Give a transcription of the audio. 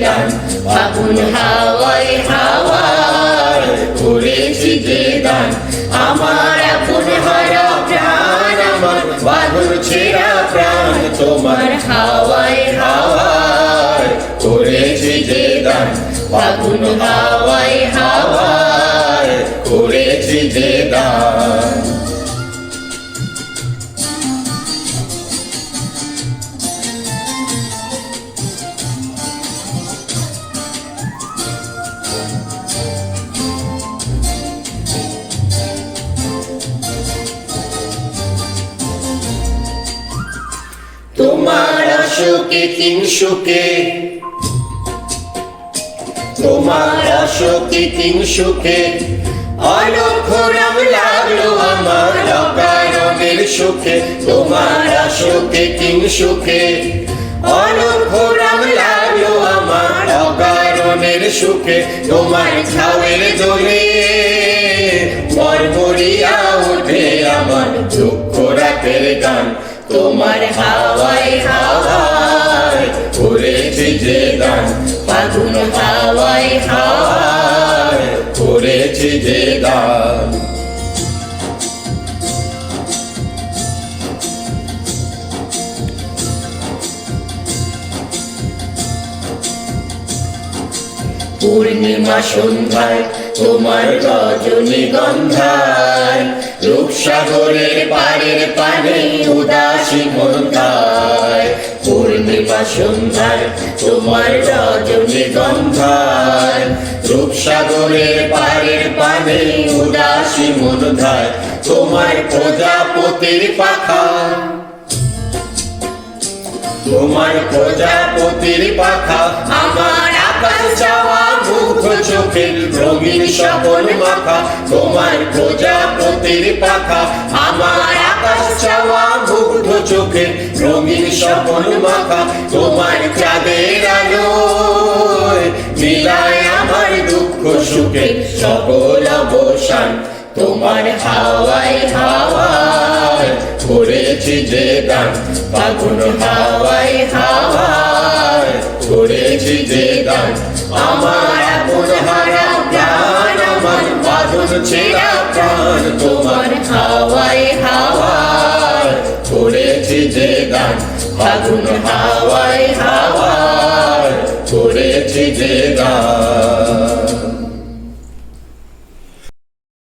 দান, ফাগুন হাওয়ায় হাওয়ায় করেছি যে দান। আমার আপন হারা প্রাণ, আমার বাঁধন ছেঁড়া প্রাণ, তোমার হাওয়ায় হাওয়ায় করেছি যে দান, ফাগুন হাওয়ায় হাওয়ায় করেছি যে দান। তোমার অশোকে কিংসুকে, তোমার অশোকে কিংসুকে অলক্ষ রং লাগলো আমার অকারণের সুখে। তোমার অশোকে কিংসুকে অলক্ষ রং লাগলো আমার অকারণের সুখে। তোমার ছাওয়ের দোলে মরমরিয়া ওঠে আমার দুঃখ রাতের গান। তোমার হাওয়ায় হাওয়ায় করেছি যে দান, ফাগুন হাওয়ায় হাওয়ায় করেছি যে দান। পূর্ণিমা সন্ধ্যায় তোমার রজনীগন্ধায় রূপসাগরের পাড়ের পানে উদাসী মন গায়। পূর্ণিমা সন্ধ্যায় তোমার রজনীগন্ধায় রূপসাগরের পাড়ের পানে উদাসী মন গায়। তোমার প্রজাপতির পাখা, তোমার প্রজাপতির পাখা আমার আকাশ চাওয়া মুগ্ধ চোখে রঙিন স্বপন মাখা। তোমার প্রজাপতির পাখা আমার আকাশ চাওয়া মুগ্ধ চোখে রঙিন স্বপন মাখা। তোমার চাঁদের আলোয় মিলায় আমার দুঃখ সুখে সকল অবসান। তোমার হাওয়ায় হাওয়ায় করেছি যে দান, ফাগুন হাওয়ায় হাওয়ায় করেছি যে দান। আমার আপন হারা প্রাণ, আমার বাঁধন ছেঁড়া প্রাণ, তোমার হাওয়ায় হাওয়ায় করেছি যে দান, ফাগুন হাওয়ায় হাওয়ায় করেছি যে দান।